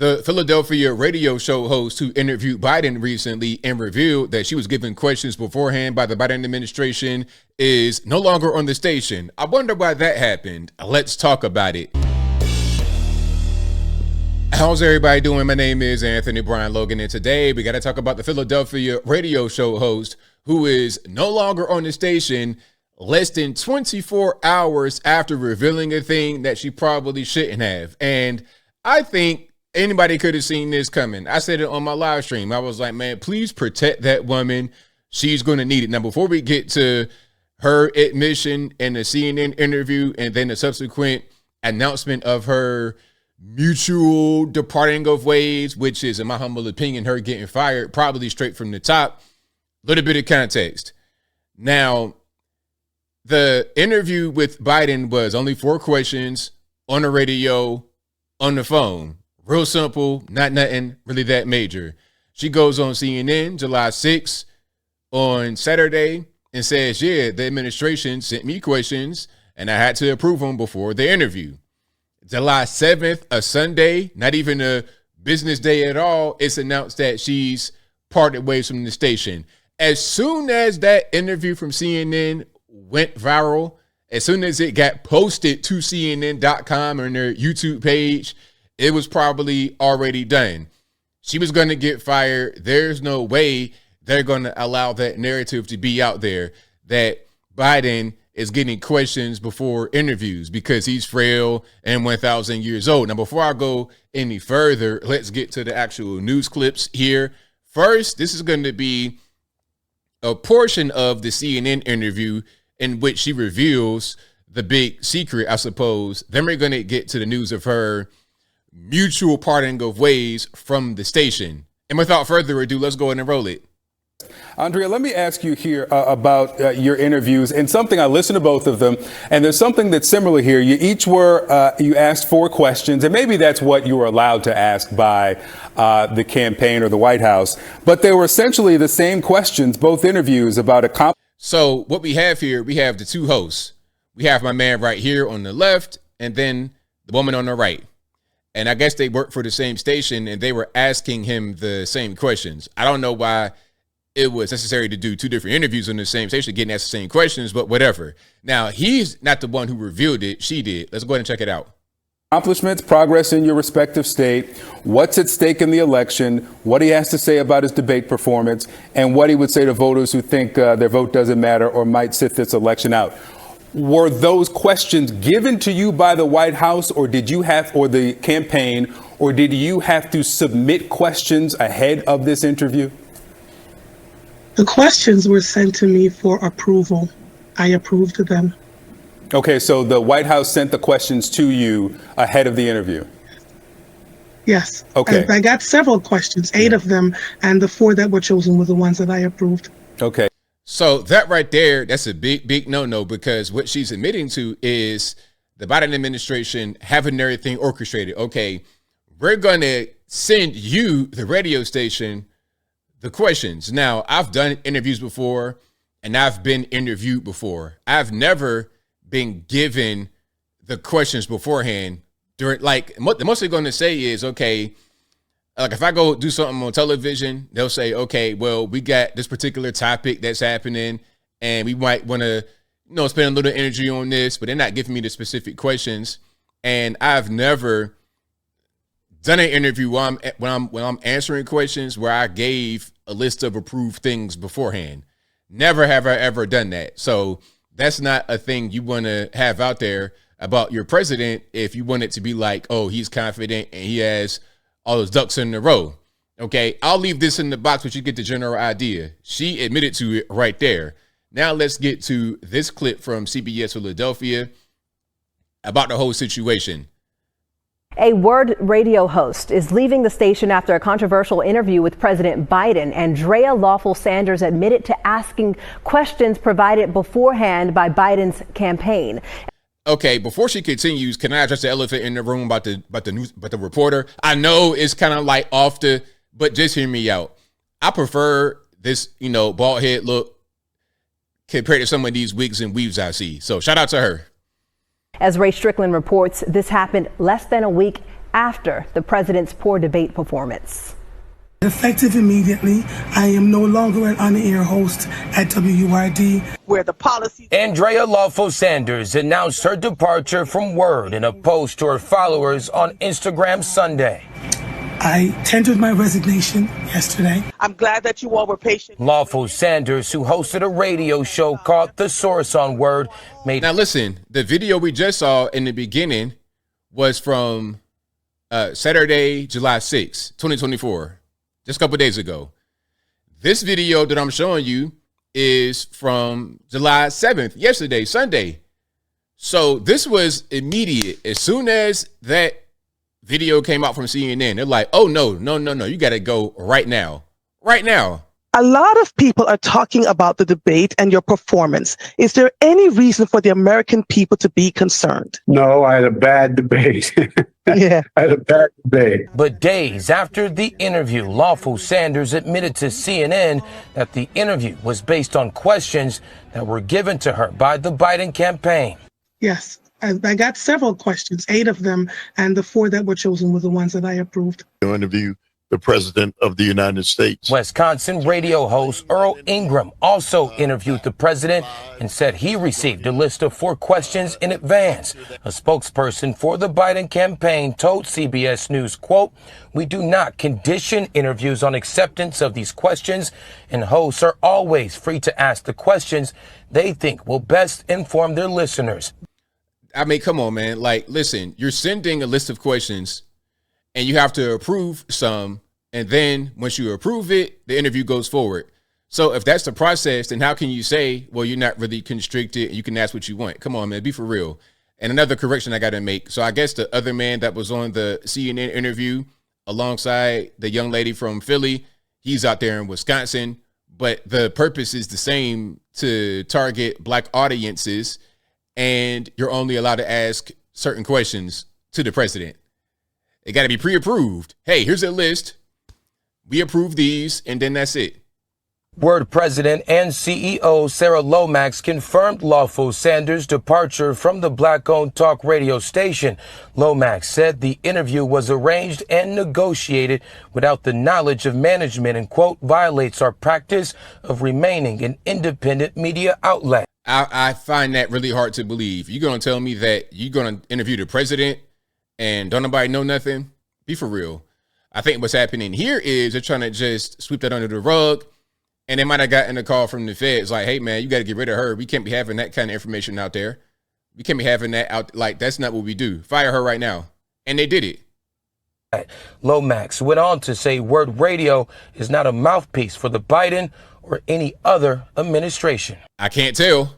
The Philadelphia radio show host who interviewed Biden recently and revealed that she was given questions beforehand by the Biden administration is no longer on the station. I wonder why that happened. Let's talk about it. How's everybody doing? My name is Anthony Brian Logan, and today we got to talk about the Philadelphia radio show host who is no longer on the station less than 24 hours after revealing a thing that she probably shouldn't have. And I think anybody could have seen this coming. I said it on my live stream. I was like, man, please protect that woman. She's going to need it. Now, before we get to her admission and the CNN interview and then the subsequent announcement of her mutual departing of ways, which is, in my humble opinion, her getting fired, probably straight from the top, a little bit of context. Now, the interview with Biden was only 4 questions on the radio, on the phone. Real simple, not nothing really that major. She goes on CNN July 6th on Saturday and says, yeah, the administration sent me questions and I had to approve them before the interview. July 7th, a Sunday, not even a business day at all, it's announced that she's parted ways from the station. As soon as that interview from CNN went viral, as soon as it got posted to CNN.com or their YouTube page, it was probably already done. She was going to get fired. There's no way they're going to allow that narrative to be out there that Biden is getting questions before interviews because he's frail and 1,000 years old. Now, before I go any further, let's get to the actual news clips here. First, this is going to be a portion of the CNN interview in which she reveals the big secret, I suppose. Then we're going to get to the news of her mutual parting of ways from the station. And without further ado, let's go ahead and roll it. Andrea, let me ask you here about your interviews and something. I listened to both of them, and there's something that's similar here. You each you asked 4 questions, and maybe that's what you were allowed to ask by the campaign or the White House, but they were essentially the same questions, both interviews about a So what we have here, we have the 2 hosts. We have my man right here on the left, and then the woman on the right. And I guess they work for the same station, and they were asking him the same questions. I don't know why it was necessary to do 2 different interviews on the same station, getting asked the same questions, but whatever. Now, he's not the one who revealed it. She did. Let's go ahead and check it out. Accomplishments, progress in your respective state, what's at stake in the election, what he has to say about his debate performance, and what he would say to voters who think their vote doesn't matter or might sit this election out. Were those questions given to you by the White House, or did you have, or the campaign, or did you have to submit questions ahead of this interview? The questions were sent to me for approval. I approved them. Okay, so the White House sent the questions to you ahead of the interview? Yes. Okay. I got several questions, 8 of them, and the 4 that were chosen were the ones that I approved. Okay. So that right there, that's a big no-no, because what she's admitting to is the Biden administration having everything orchestrated. Okay, we're going to send you, the radio station, the questions. Now, I've done interviews before and I've been interviewed before. I've never been given the questions beforehand during, like, what the most they're going to say is, okay, like if I go do something on television, they'll say, okay, well, we got this particular topic that's happening and we might want to, spend a little energy on this, but they're not giving me the specific questions. And I've never done an interview when I'm answering questions where I gave a list of approved things beforehand. Never have I ever done that. So that's not a thing you want to have out there about your president if you want it to be like, oh, he's confident and he has all those ducks in a row. Okay, I'll leave this in the box, but you get the general idea. She admitted to it right there. Now let's get to this clip from CBS Philadelphia about the whole situation. A Word radio host is leaving the station after a controversial interview with President Biden. Andrea Lawful Sanders admitted to asking questions provided beforehand by Biden's campaign. Okay, before she continues, can I address the elephant in the room about the reporter? I know it's kind of like but just hear me out. I prefer this, bald head look compared to some of these wigs and weaves I see. So shout out to her. As Ray Strickland reports, this happened less than a week after the president's poor debate performance. Effective immediately, I am no longer an on-air host at WURD. Where the policy. Andrea Lawful Sanders announced her departure from Word in a post to her followers on Instagram Sunday. I tendered my resignation yesterday. I'm glad that you all were patient. Lawful Sanders, who hosted a radio show called The Source on Word, made. Now listen, the video we just saw in the beginning was from Saturday, July 6, 2024. Just a couple days ago. This video that I'm showing you is from July 7th, yesterday, Sunday. So this was immediate. As soon as that video came out from CNN, they're like, oh, no, you got to go right now. Right now. A lot of people are talking about the debate and your performance. Is there any reason for the American people to be concerned? No, I had a bad debate. Yeah. I had a bad debate. But days after the interview, Lawful Sanders admitted to CNN that the interview was based on questions that were given to her by the Biden campaign. Yes, I got several questions, 8 of them, and the 4 that were chosen were the ones that I approved. To interview the President of the United States. Wisconsin radio host Earl Ingram also interviewed the president and said he received a list of 4 questions in advance. A spokesperson for the Biden campaign told CBS News, quote, "We do not condition interviews on acceptance of these questions, and hosts are always free to ask the questions they think will best inform their listeners." I mean, come on, man. Like, listen, you're sending a list of questions and you have to approve some. And then once you approve it, the interview goes forward. So if that's the process, then how can you say, well, you're not really constricted and you can ask what you want? Come on, man, be for real. And another correction I got to make. So I guess the other man that was on the CNN interview alongside the young lady from Philly, he's out there in Wisconsin. But the purpose is the same, to target Black audiences. And you're only allowed to ask certain questions to the president. It got to be pre-approved. Hey, here's a list. We approve these, and then that's it. Word President and CEO Sarah Lomax confirmed Lawful Sanders' departure from the Black-owned talk radio station. Lomax said the interview was arranged and negotiated without the knowledge of management and, quote, violates our practice of remaining an independent media outlet. I find that really hard to believe. You're going to tell me that you're going to interview the president and don't nobody know nothing? Be for real. I think what's happening here is they're trying to just sweep that under the rug. And they might have gotten a call from the feds like, hey, man, you got to get rid of her. We can't be having that kind of information out there. We can't be having that out. Like, that's not what we do. Fire her right now. And they did it. Lomax went on to say Word Radio is not a mouthpiece for the Biden or any other administration. I can't tell.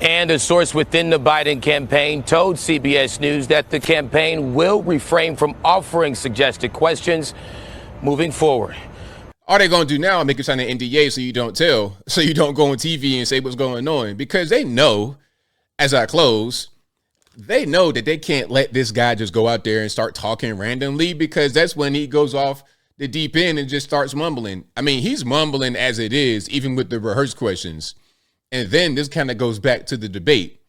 And a source within the Biden campaign told CBS News that the campaign will refrain from offering suggested questions moving forward. All they're going to do now is make it sign an NDA so you don't tell, so you don't go on TV and say what's going on, because they know, as I close, they know that they can't let this guy just go out there and start talking randomly, because that's when he goes off the deep end and just starts mumbling. I mean, he's mumbling as it is, even with the rehearsed questions. And then this kind of goes back to the debate.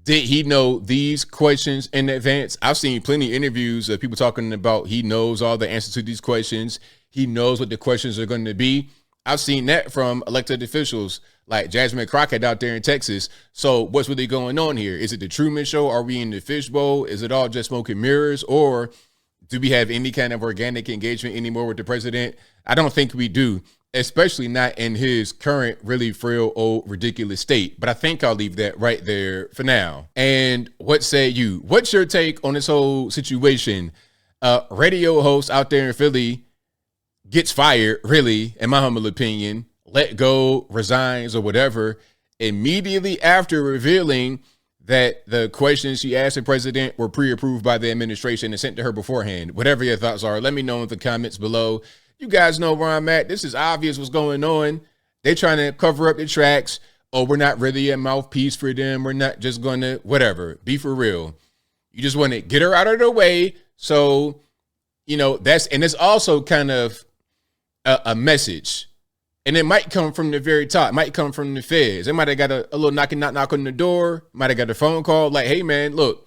Did he know these questions in advance? I've seen plenty of interviews of people talking about he knows all the answers to these questions. He knows what the questions are going to be. I've seen that from elected officials like Jasmine Crockett out there in Texas. So what's really going on here? Is it the Truman Show? Are we in the fishbowl? Is it all just smoke and mirrors? Or do we have any kind of organic engagement anymore with the president? I don't think we do, especially not in his current really frail, old, ridiculous state. But I think I'll leave that right there for now. And what say you? What's your take on this whole situation? Radio host out there in Philly gets fired, really, in my humble opinion, let go, resigns, or whatever, immediately after revealing that the questions she asked the president were pre-approved by the administration and sent to her beforehand. Whatever your thoughts are, let me know in the comments below. You guys know where I'm at. This is obvious what's going on. They're trying to cover up the tracks. Oh, we're not really a mouthpiece for them. We're not just going to, whatever, be for real. You just want to get her out of the way. So, you know, and it's also kind of a message. And it might come from the very top. It might come from the feds. They might have got a little knock on the door. Might have got a phone call like, hey, man, look,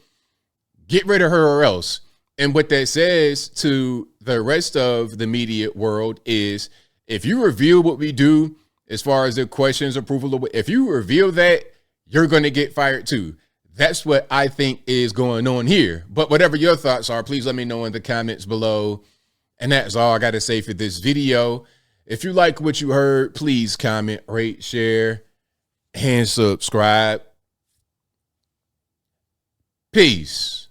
get rid of her or else. And what that says to the rest of the media world is, if you reveal what we do as far as the questions, approval, if you reveal that, you're going to get fired too. That's what I think is going on here. But whatever your thoughts are, please let me know in the comments below. And that's all I got to say for this video. If you like what you heard, please comment, rate, share, and subscribe. Peace.